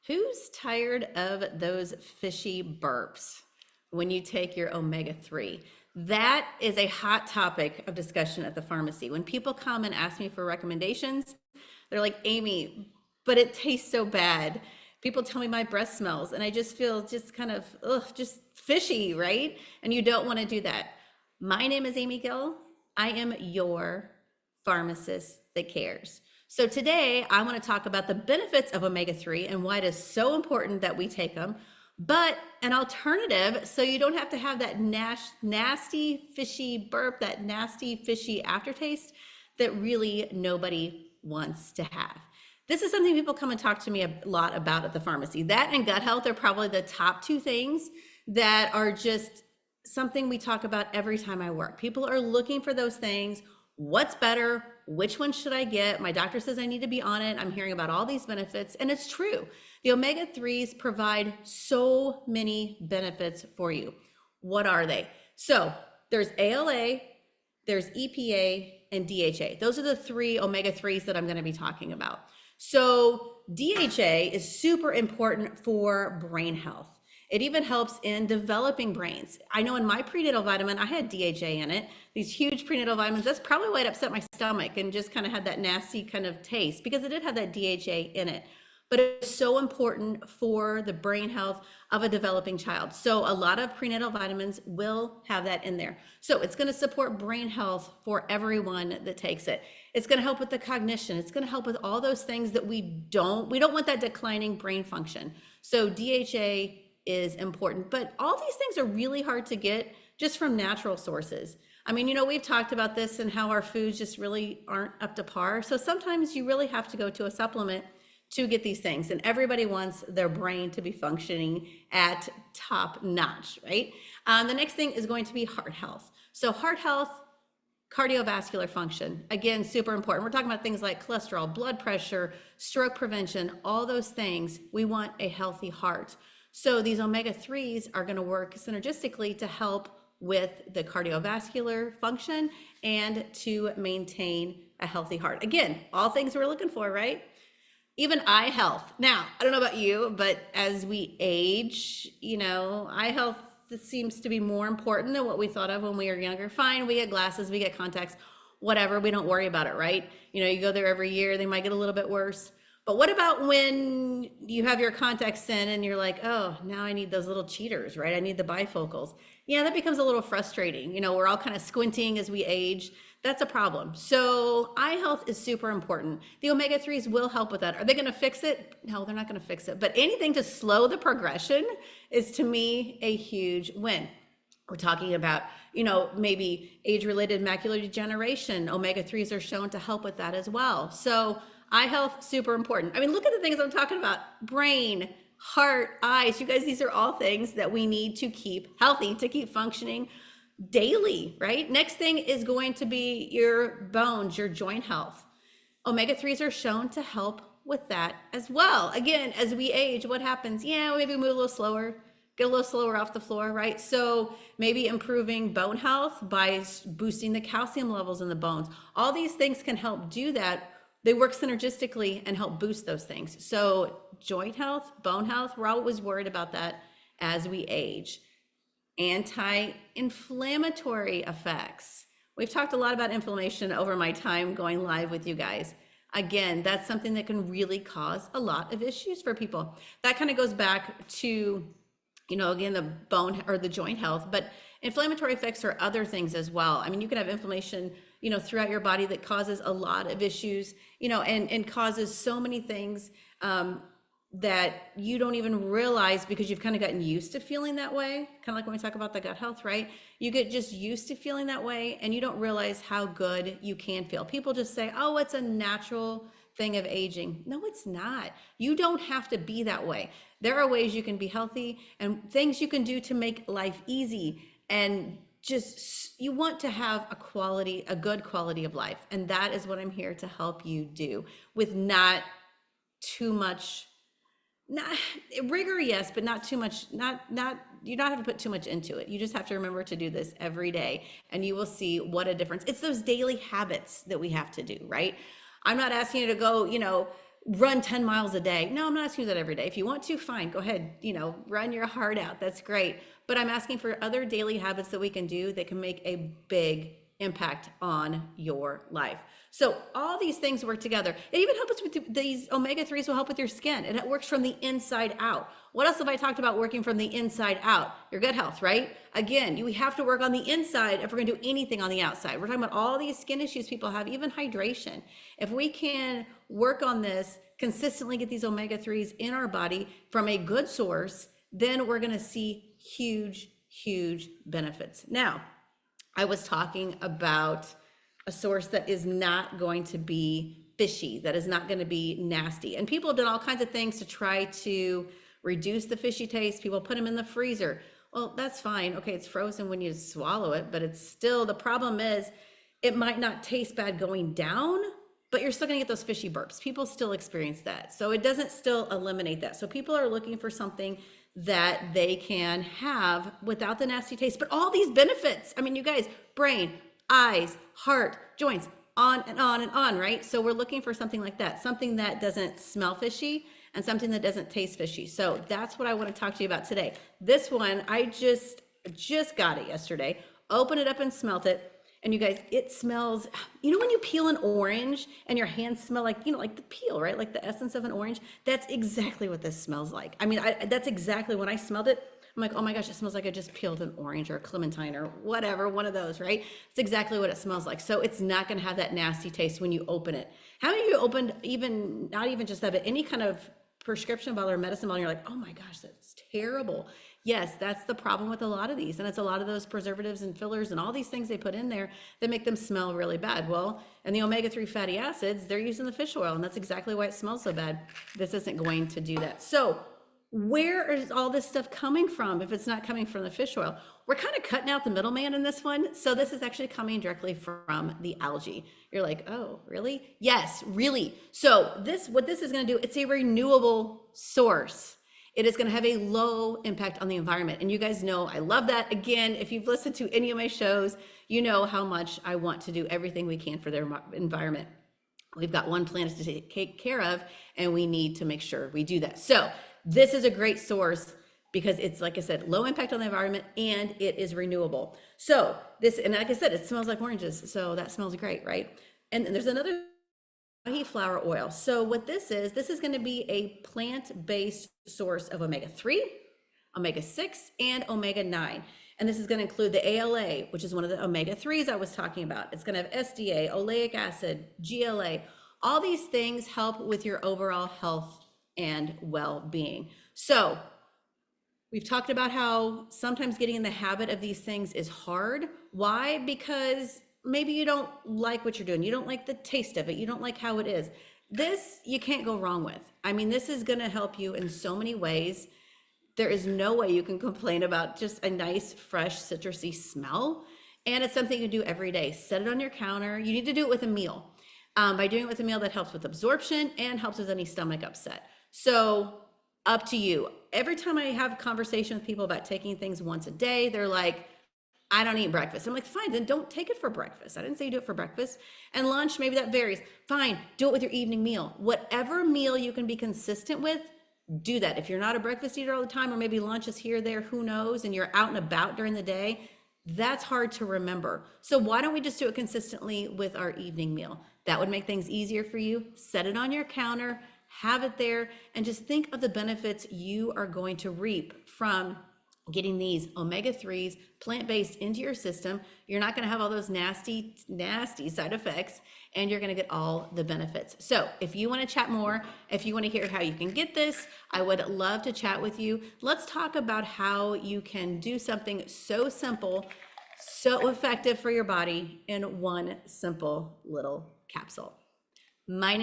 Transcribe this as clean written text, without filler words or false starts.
Who's tired of those fishy burps when you take your omega-3? That is a hot topic of discussion at the pharmacy. When people come and ask me for recommendations, they're like, Amy, but it tastes so bad. People tell me my breath smells, and I just feel just kind of, just fishy, right? And you don't want to do that. My name is Amy Gill. I am your pharmacist that cares. So today I want to talk about the benefits of omega-3 and why it is so important that we take them, but an alternative so you don't have to have that nasty fishy burp, that nasty fishy aftertaste that really nobody wants to have. This is something people come and talk to me a lot about at the pharmacy. That and gut health are probably the top two things that are just something we talk about every time I work. People are looking for those things. What's better? Which one should I get? My doctor says I need to be on it. I'm hearing about all these benefits, and it's true. The omega-3s provide so many benefits for you. What are they? So there's ALA, there's EPA, and DHA. Those are the three omega-3s that I'm going to be talking about. So DHA is super important for brain health. It even helps in developing brains. I know in my prenatal vitamin, I had DHA in it, these huge prenatal vitamins. That's probably why it upset my stomach and just kind of had that nasty kind of taste, because it did have that DHA in it. But it's so important for the brain health of a developing child. So a lot of prenatal vitamins will have that in there. So it's going to support brain health for everyone that takes it. It's going to help with the cognition. It's going to help with all those things that we don't want that declining brain function. So DHA is important, but all these things are really hard to get just from natural sources. I mean, we've talked about this and how our foods just really aren't up to par. So sometimes you really have to go to a supplement to get these things, and everybody wants their brain to be functioning at top notch, right? The next thing is going to be heart health. So heart health, cardiovascular function, again, super important. We're talking about things like cholesterol, blood pressure, stroke prevention, all those things. We want a healthy heart. So these omega-3s are going to work synergistically to help with the cardiovascular function and to maintain a healthy heart. Again, all things we're looking for, right? Even eye health. Now, I don't know about you, but as we age, eye health seems to be more important than what we thought of when we were younger. Fine, we get glasses, we get contacts, whatever, we don't worry about it, right? You go there every year, they might get a little bit worse. But what about when you have your contacts in and you're like, oh, now I need those little cheaters, right? I need the bifocals. Yeah, that becomes a little frustrating. We're all kind of squinting as we age. That's a problem. So eye health is super important. The omega-3s will help with that. Are they going to fix it? No, they're not going to fix it. But anything to slow the progression is, to me, a huge win. We're talking about, maybe age-related macular degeneration. Omega-3s are shown to help with that as well. So eye health, super important. I mean, look at the things I'm talking about. Brain, heart, eyes. You guys, these are all things that we need to keep healthy, to keep functioning daily, right? Next thing is going to be your bones, your joint health. Omega-3s are shown to help with that as well. Again, as we age, what happens? Yeah, maybe move a little slower, get a little slower off the floor, right? So maybe improving bone health by boosting the calcium levels in the bones. All these things can help do that. They work synergistically and help boost those things. So joint health, bone health, we're always worried about that as we age. Anti-inflammatory effects. We've talked a lot about inflammation over my time going live with you guys. Again, that's something that can really cause a lot of issues for people. That kind of goes back to, again, the bone or the joint health, but inflammatory effects are other things as well. I mean, you can have inflammation, throughout your body that causes a lot of issues, and causes so many things that you don't even realize because you've kind of gotten used to feeling that way. Kind of like when we talk about the gut health, right? You get just used to feeling that way and you don't realize how good you can feel. People just say, oh, it's a natural thing of aging. No, it's not. You don't have to be that way. There are ways you can be healthy and things you can do to make life easy, and just, you want to have a good quality of life. And that is what I'm here to help you do, with not too much, not rigor, yes, but not too much, you don't have to put too much into it. You just have to remember to do this every day and you will see what a difference. It's those daily habits that we have to do, right? I'm not asking you to go, run 10 miles a day. No, I'm not asking you that every day. If you want to, fine, go ahead, run your heart out. That's great. But I'm asking for other daily habits that we can do that can make a big impact on your life. So all these things work together. It even helps with these omega-3s will help with your skin, and it works from the inside out. What else have I talked about working from the inside out? Your gut health, right? Again, we have to work on the inside if we're going to do anything on the outside. We're talking about all these skin issues people have, even hydration. If we can work on this, consistently get these omega-3s in our body from a good source, then we're going to see huge, huge benefits. Now, I was talking about a source that is not going to be fishy, that is not going to be nasty. And people have done all kinds of things to try to reduce the fishy taste. People put them in the freezer. Well, that's fine. Okay, it's frozen when you swallow it, but it's still, the problem is it might not taste bad going down, but you're still going to get those fishy burps. People still experience that. So it doesn't still eliminate that. So people are looking for something that they can have without the nasty taste, but all these benefits. I mean, you guys, brain, eyes, heart, joints, on and on and on, right? So we're looking for something like that, something that doesn't smell fishy and something that doesn't taste fishy. So that's what I want to talk to you about today. This one, I just got it yesterday, opened it up and smelt it. And you guys, it smells, when you peel an orange and your hands smell like, like the peel, right? Like the essence of an orange. That's exactly what this smells like. I mean, that's exactly when I smelled it. I'm like, oh my gosh, it smells like I just peeled an orange or a clementine or whatever, one of those, right? It's exactly what it smells like. So it's not going to have that nasty taste when you open it. How many of you opened not even just that, but any kind of prescription bottle or medicine bottle, and you're like, oh my gosh, that's terrible. Yes, that's the problem with a lot of these. And it's a lot of those preservatives and fillers and all these things they put in there that make them smell really bad. Well, and the omega-3 fatty acids, they're using the fish oil, and that's exactly why it smells so bad. This isn't going to do that. So where is all this stuff coming from if it's not coming from the fish oil? We're kind of cutting out the middleman in this one. So this is actually coming directly from the algae. You're like, oh, really? Yes, really. So what this is going to do, it's a renewable source. It is going to have a low impact on the environment. And you guys know I love that. Again, if you've listened to any of my shows, you know how much I want to do everything we can for their environment. We've got one planet to take care of, and we need to make sure we do that. So this is a great source because it's, like I said, low impact on the environment, and it is renewable. So this, and like I said, it smells like oranges. So that smells great, right? And there's another flower oil. So what this is going to be a plant-based source of omega-3, omega-6, and omega-9. And this is going to include the ALA, which is one of the omega-3s I was talking about. It's going to have SDA, oleic acid, GLA. All these things help with your overall health and well-being. So we've talked about how sometimes getting in the habit of these things is hard. Why? Because maybe you don't like what you're doing. You don't like the taste of it. You don't like how it is. This you can't go wrong with. I mean, this is going to help you in so many ways. There is no way you can complain about just a nice, fresh, citrusy smell. And it's something you do every day. Set it on your counter. You need to do it with a meal. By doing it with a meal, that helps with absorption and helps with any stomach upset. So up to you. Every time I have a conversation with people about taking things once a day, they're like, I don't eat breakfast. I'm like, fine, then don't take it for breakfast. I didn't say you do it for breakfast. And lunch, maybe that varies. Fine, do it with your evening meal. Whatever meal you can be consistent with, do that. If you're not a breakfast eater all the time, or maybe lunch is here, there, who knows, and you're out and about during the day, that's hard to remember. So why don't we just do it consistently with our evening meal? That would make things easier for you. Set it on your counter, have it there, and just think of the benefits you are going to reap from getting these omega-3s plant-based into your system. You're not going to have all those nasty side effects, and you're going to get all the benefits. So if you want to chat more, if you want to hear how you can get this, I would love to chat with you. Let's talk about how you can do something so simple, so effective for your body in one simple little capsule. My name is